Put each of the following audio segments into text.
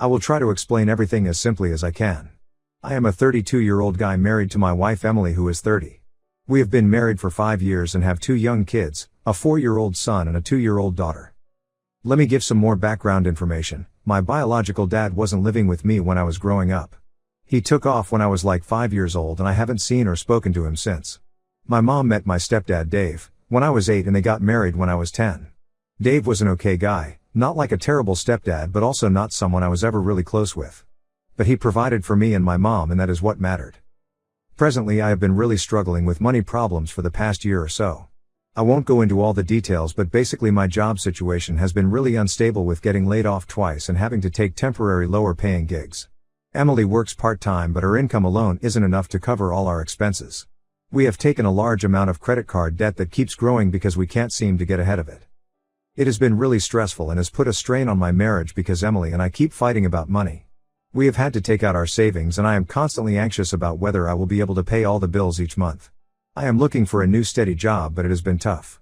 I will try to explain everything as simply as I can. I am a 32-year-old guy married to my wife Emily, who is 30. We have been married for 5 years and have 2 young kids, a 4-year-old son and a 2-year-old daughter. Let me give some more background information. My biological dad wasn't living with me when I was growing up. He took off when I was like 5 years old and I haven't seen or spoken to him since. My mom met my stepdad Dave when I was 8 and they got married when I was 10. Dave was an okay guy, not like a terrible stepdad but also not someone I was ever really close with. But he provided for me and my mom, and that is what mattered. Presently I have been really struggling with money problems for the past year or so. I won't go into all the details, but basically my job situation has been really unstable with getting laid off twice and having to take temporary lower paying gigs. Emily works part-time but her income alone isn't enough to cover all our expenses. We have taken a large amount of credit card debt that keeps growing because we can't seem to get ahead of it. It has been really stressful and has put a strain on my marriage because Emily and I keep fighting about money. We have had to take out our savings and I am constantly anxious about whether I will be able to pay all the bills each month. I am looking for a new steady job, but it has been tough.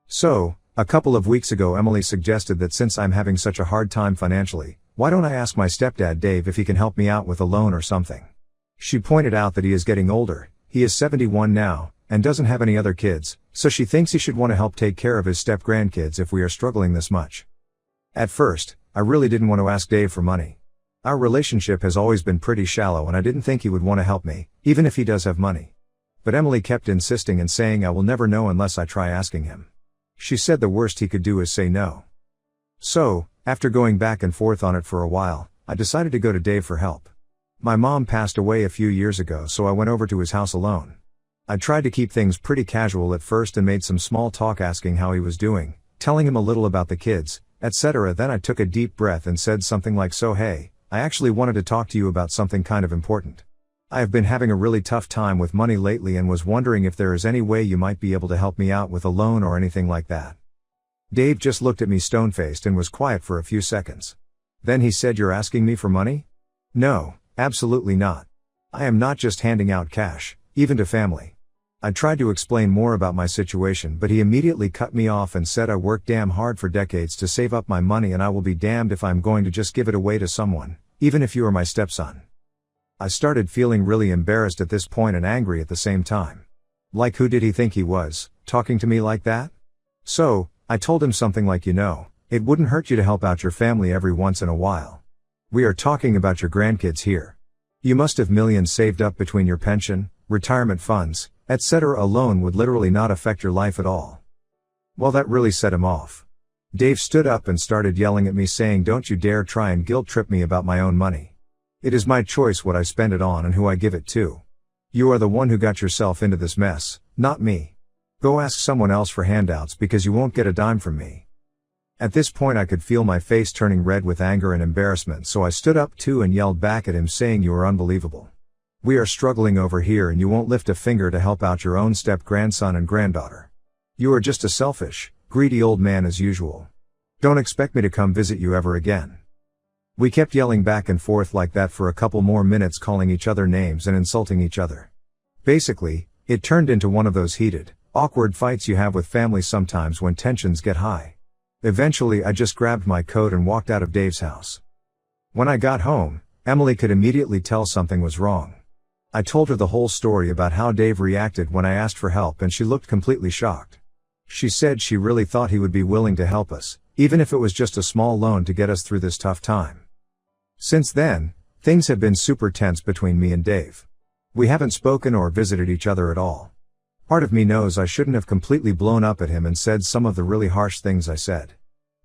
So, a couple of weeks ago Emily suggested that since I'm having such a hard time financially, why don't I ask my stepdad Dave if he can help me out with a loan or something. She pointed out that he is getting older, he is 71 now, and doesn't have any other kids, so she thinks he should want to help take care of his step-grandkids if we are struggling this much. At first, I really didn't want to ask Dave for money. Our relationship has always been pretty shallow and I didn't think he would want to help me, even if he does have money. But Emily kept insisting and saying I will never know unless I try asking him. She said the worst he could do is say no. So, after going back and forth on it for a while, I decided to go to Dave for help. My mom passed away a few years ago, so I went over to his house alone. I tried to keep things pretty casual at first and made some small talk asking how he was doing, telling him a little about the kids, etc. Then I took a deep breath and said something like, "So hey, I actually wanted to talk to you about something kind of important. I have been having a really tough time with money lately and was wondering if there is any way you might be able to help me out with a loan or anything like that." Dave just looked at me stone-faced and was quiet for a few seconds. Then he said, "You're asking me for money?" "No, absolutely not. I am not just handing out cash, even to family." I tried to explain more about my situation, but he immediately cut me off and said I worked damn hard for decades to save up my money and I will be damned if I'm going to just give it away to someone, even if you are my stepson. I started feeling really embarrassed at this point and angry at the same time. Like, who did he think he was, talking to me like that? So, I told him something like, it wouldn't hurt you to help out your family every once in a while. We are talking about your grandkids here. You must have millions saved up between your pension, retirement funds, etc. A loan would literally not affect your life at all. Well, that really set him off. Dave stood up and started yelling at me saying, "Don't you dare try and guilt trip me about my own money. It is my choice what I spend it on and who I give it to. You are the one who got yourself into this mess, not me. Go ask someone else for handouts because you won't get a dime from me." At this point I could feel my face turning red with anger and embarrassment, so I stood up too and yelled back at him saying, "You are unbelievable. We are struggling over here and you won't lift a finger to help out your own step-grandson and granddaughter. You are just a selfish, greedy old man as usual. Don't expect me to come visit you ever again." We kept yelling back and forth like that for a couple more minutes, calling each other names and insulting each other. Basically, it turned into one of those heated, awkward fights you have with family sometimes when tensions get high. Eventually I just grabbed my coat and walked out of Dave's house. When I got home, Emily could immediately tell something was wrong. I told her the whole story about how Dave reacted when I asked for help and she looked completely shocked. She said she really thought he would be willing to help us, even if it was just a small loan to get us through this tough time. Since then, things have been super tense between me and Dave. We haven't spoken or visited each other at all. Part of me knows I shouldn't have completely blown up at him and said some of the really harsh things I said.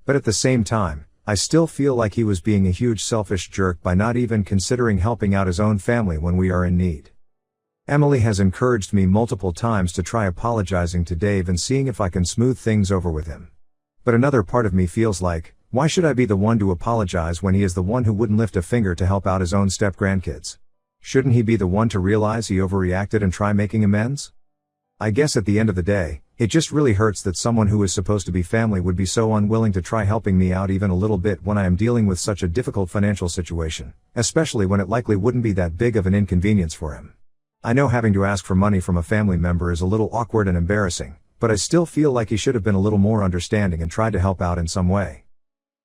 But at the same time, I still feel like he was being a huge selfish jerk by not even considering helping out his own family when we are in need. Emily has encouraged me multiple times to try apologizing to Dave and seeing if I can smooth things over with him. But another part of me feels like, why should I be the one to apologize when he is the one who wouldn't lift a finger to help out his own step-grandkids? Shouldn't he be the one to realize he overreacted and try making amends? I guess at the end of the day, it just really hurts that someone who is supposed to be family would be so unwilling to try helping me out even a little bit when I am dealing with such a difficult financial situation, especially when it likely wouldn't be that big of an inconvenience for him. I know having to ask for money from a family member is a little awkward and embarrassing, but I still feel like he should have been a little more understanding and tried to help out in some way.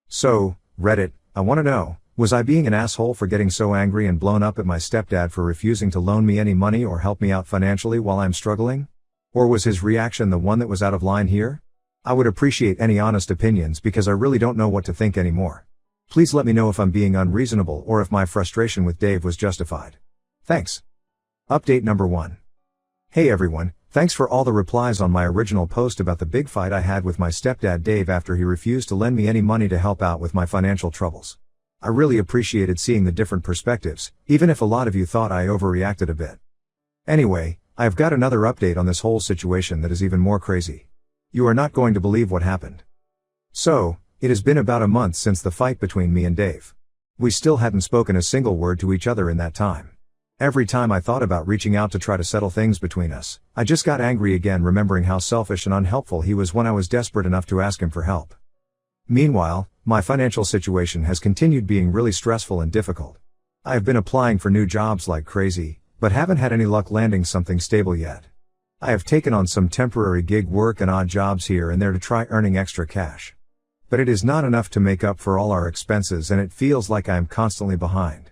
So, Reddit, I want to know, Was I being an asshole for getting so angry and blown up at my stepdad for refusing to loan me any money or help me out financially while I'm struggling? Or was his reaction the one that was out of line here? I would appreciate any honest opinions because I really don't know what to think anymore. Please let me know if I'm being unreasonable or if my frustration with Dave was justified. Thanks. Update number 1. Hey everyone, thanks for all the replies on my original post about the big fight I had with my stepdad Dave after he refused to lend me any money to help out with my financial troubles. I really appreciated seeing the different perspectives, even if a lot of you thought I overreacted a bit. Anyway, I've got another update on this whole situation that is even more crazy. You are not going to believe what happened. So, it has been about a month since the fight between me and Dave. We still hadn't spoken a single word to each other in that time. Every time I thought about reaching out to try to settle things between us, I just got angry again remembering how selfish and unhelpful he was when I was desperate enough to ask him for help. Meanwhile, my financial situation has continued being really stressful and difficult. I have been applying for new jobs like crazy, but haven't had any luck landing something stable yet. I have taken on some temporary gig work and odd jobs here and there to try earning extra cash. But it is not enough to make up for all our expenses and it feels like I am constantly behind.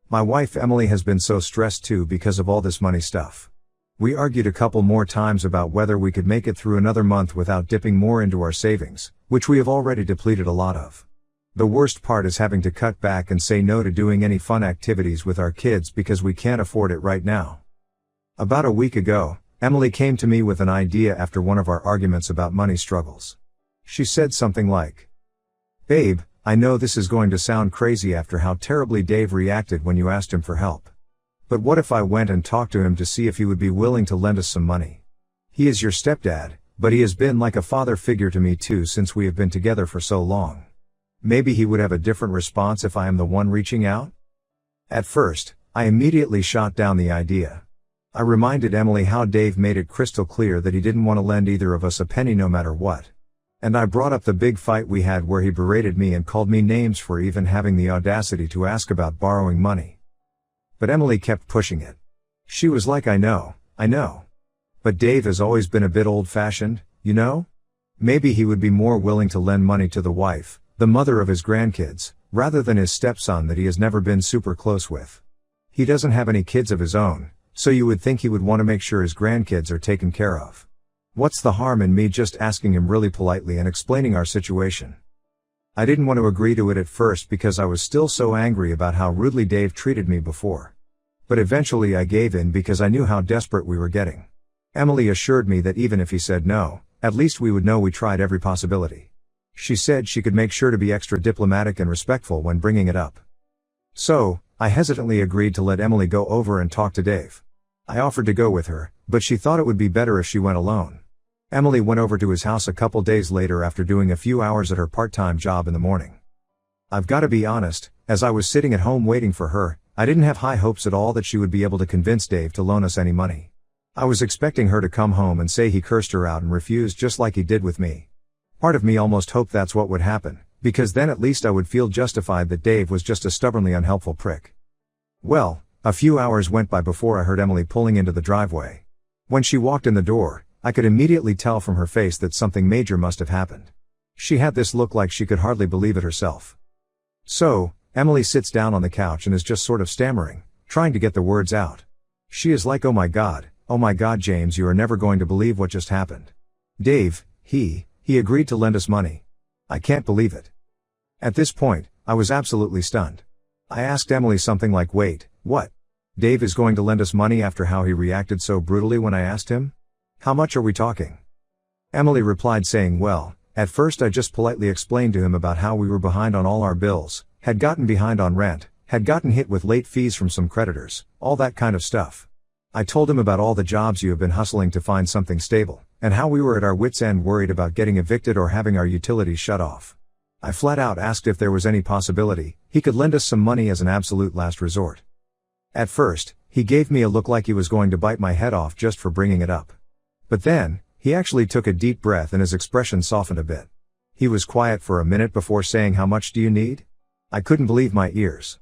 My wife Emily has been so stressed too because of all this money stuff. We argued a couple more times about whether we could make it through another month without dipping more into our savings, which we have already depleted a lot of. The worst part is having to cut back and say no to doing any fun activities with our kids because we can't afford it right now. About a week ago, Emily came to me with an idea after one of our arguments about money struggles. She said something like, "Babe, I know this is going to sound crazy after how terribly Dave reacted when you asked him for help. But what if I went and talked to him to see if he would be willing to lend us some money? He is your stepdad, but he has been like a father figure to me too since we have been together for so long. Maybe he would have a different response if I am the one reaching out?" At first, I immediately shot down the idea. I reminded Emily how Dave made it crystal clear that he didn't want to lend either of us a penny no matter what. And I brought up the big fight we had where he berated me and called me names for even having the audacity to ask about borrowing money. But Emily kept pushing it. She was like, I know. But Dave has always been a bit old-fashioned, you know? Maybe he would be more willing to lend money to the wife, the mother of his grandkids, rather than his stepson that he has never been super close with. He doesn't have any kids of his own, so you would think he would want to make sure his grandkids are taken care of. What's the harm in me just asking him really politely and explaining our situation? I didn't want to agree to it at first because I was still so angry about how rudely Dave treated me before. But eventually I gave in because I knew how desperate we were getting. Emily assured me that even if he said no, at least we would know we tried every possibility. She said she could make sure to be extra diplomatic and respectful when bringing it up. So, I hesitantly agreed to let Emily go over and talk to Dave. I offered to go with her, but she thought it would be better if she went alone. Emily went over to his house a couple days later after doing a few hours at her part-time job in the morning. I've got to be honest, as I was sitting at home waiting for her, I didn't have high hopes at all that she would be able to convince Dave to loan us any money. I was expecting her to come home and say he cursed her out and refuse just like he did with me. Part of me almost hoped that's what would happen, because then at least I would feel justified that Dave was just a stubbornly unhelpful prick. Well, a few hours went by before I heard Emily pulling into the driveway. When she walked in the door, I could immediately tell from her face that something major must have happened. She had this look like she could hardly believe it herself. So, Emily sits down on the couch and is just sort of stammering, trying to get the words out. She is like, oh my God, James, you are never going to believe what just happened. Dave, he agreed to lend us money. I can't believe it. At this point, I was absolutely stunned. I asked Emily something like, wait, what? Dave is going to lend us money after how he reacted so brutally when I asked him? How much are we talking? Emily replied saying, well, at first I just politely explained to him about how we were behind on all our bills, had gotten behind on rent, had gotten hit with late fees from some creditors, all that kind of stuff. I told him about all the jobs you have been hustling to find something stable, and how we were at our wits' end worried about getting evicted or having our utilities shut off. I flat out asked if there was any possibility he could lend us some money as an absolute last resort. At first, he gave me a look like he was going to bite my head off just for bringing it up. But then, he actually took a deep breath and his expression softened a bit. He was quiet for a minute before saying, how much do you need? I couldn't believe my ears.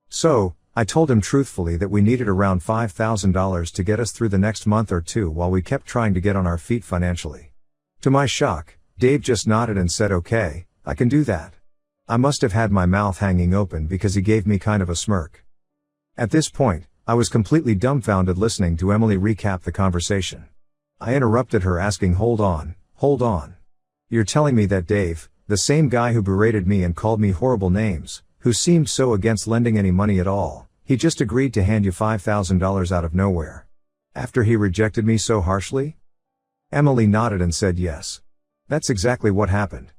So, I told him truthfully that we needed around $5,000 to get us through the next month or two while we kept trying to get on our feet financially. To my shock, Dave just nodded and said, okay, I can do that. I must have had my mouth hanging open because he gave me kind of a smirk. At this point, I was completely dumbfounded listening to Emily recap the conversation. I interrupted her asking, hold on. You're telling me that Dave, the same guy who berated me and called me horrible names, who seemed so against lending any money at all, he just agreed to hand you $5,000 out of nowhere? After he rejected me so harshly? Emily nodded and said yes. That's exactly what happened.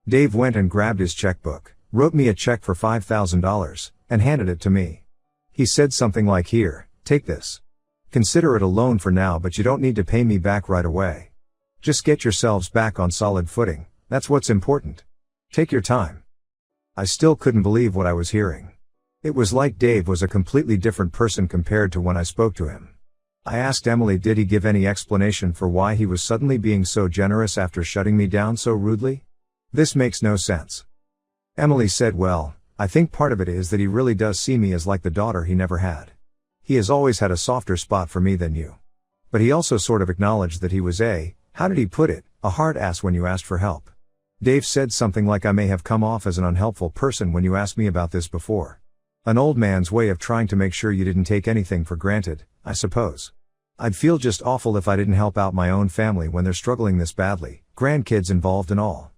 Dave went and grabbed his checkbook, wrote me a check for $5,000, and handed it to me. He said something like, here, take this. Consider it a loan for now, but you don't need to pay me back right away. Just get yourselves back on solid footing, that's what's important. Take your time. I still couldn't believe what I was hearing. It was like Dave was a completely different person compared to when I spoke to him. I asked Emily, did he give any explanation for why he was suddenly being so generous after shutting me down so rudely? This makes no sense. Emily said, well, I think part of it is that he really does see me as like the daughter he never had. He has always had a softer spot for me than you. But he also sort of acknowledged that he was how did he put it, a hard ass when you asked for help. Dave said something like, I may have come off as an unhelpful person when you asked me about this before. An old man's way of trying to make sure you didn't take anything for granted, I suppose. I'd feel just awful if I didn't help out my own family when they're struggling this badly, grandkids involved and all.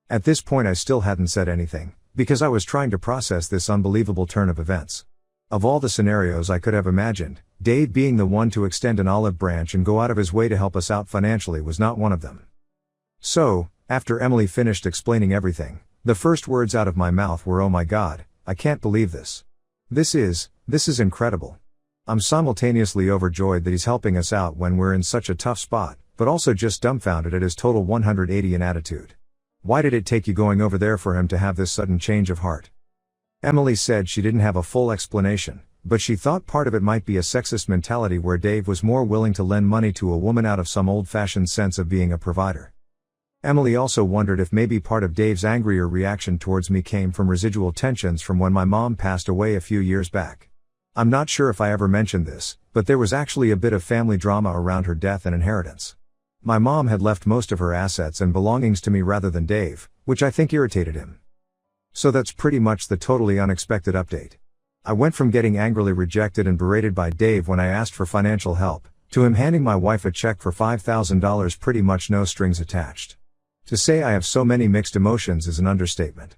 At this point I still hadn't said anything, because I was trying to process this unbelievable turn of events. Of all the scenarios I could have imagined, Dave being the one to extend an olive branch and go out of his way to help us out financially was not one of them. So, after Emily finished explaining everything, the first words out of my mouth were, oh my God, I can't believe this. This is incredible. I'm simultaneously overjoyed that he's helping us out when we're in such a tough spot, but also just dumbfounded at his total 180 in attitude. Why did it take you going over there for him to have this sudden change of heart? Emily said she didn't have a full explanation, but she thought part of it might be a sexist mentality where Dave was more willing to lend money to a woman out of some old-fashioned sense of being a provider. Emily also wondered if maybe part of Dave's angrier reaction towards me came from residual tensions from when my mom passed away a few years back. I'm not sure if I ever mentioned this, but there was actually a bit of family drama around her death and inheritance. My mom had left most of her assets and belongings to me rather than Dave, which I think irritated him. So that's pretty much the totally unexpected update. I went from getting angrily rejected and berated by Dave when I asked for financial help, to him handing my wife a check for $5,000 pretty much no strings attached. To say I have so many mixed emotions is an understatement.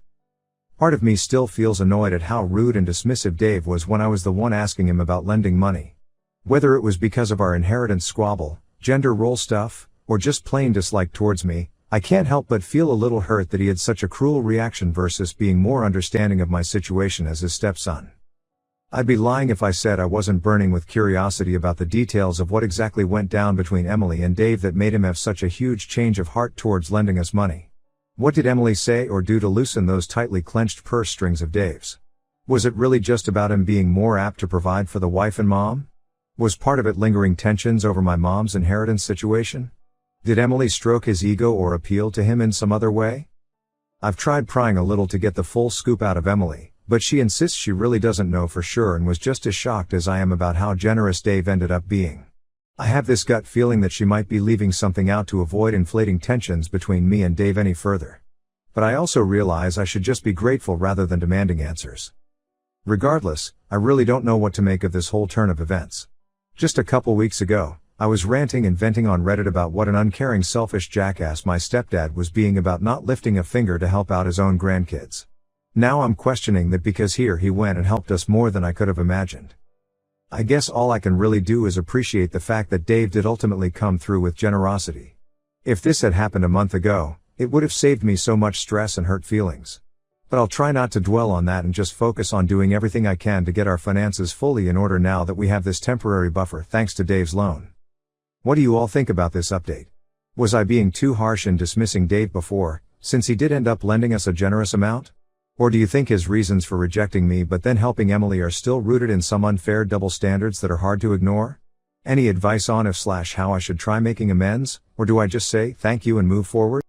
Part of me still feels annoyed at how rude and dismissive Dave was when I was the one asking him about lending money. Whether it was because of our inheritance squabble, gender role stuff, or just plain dislike towards me, I can't help but feel a little hurt that he had such a cruel reaction versus being more understanding of my situation as his stepson. I'd be lying if I said I wasn't burning with curiosity about the details of what exactly went down between Emily and Dave that made him have such a huge change of heart towards lending us money. What did Emily say or do to loosen those tightly clenched purse strings of Dave's? Was it really just about him being more apt to provide for the wife and mom? Was part of it lingering tensions over my mom's inheritance situation? Did Emily stroke his ego or appeal to him in some other way? I've tried prying a little to get the full scoop out of Emily, but she insists she really doesn't know for sure and was just as shocked as I am about how generous Dave ended up being. I have this gut feeling that she might be leaving something out to avoid inflating tensions between me and Dave any further. But I also realize I should just be grateful rather than demanding answers. Regardless, I really don't know what to make of this whole turn of events. Just a couple weeks ago, I was ranting and venting on Reddit about what an uncaring selfish jackass my stepdad was being about not lifting a finger to help out his own grandkids. Now I'm questioning that because here he went and helped us more than I could have imagined. I guess all I can really do is appreciate the fact that Dave did ultimately come through with generosity. If this had happened a month ago, it would have saved me so much stress and hurt feelings. But I'll try not to dwell on that and just focus on doing everything I can to get our finances fully in order now that we have this temporary buffer thanks to Dave's loan. What do you all think about this update? Was I being too harsh in dismissing Dave before, since he did end up lending us a generous amount? Or do you think his reasons for rejecting me but then helping Emily are still rooted in some unfair double standards that are hard to ignore? Any advice on if/how I should try making amends, or do I just say thank you and move forward?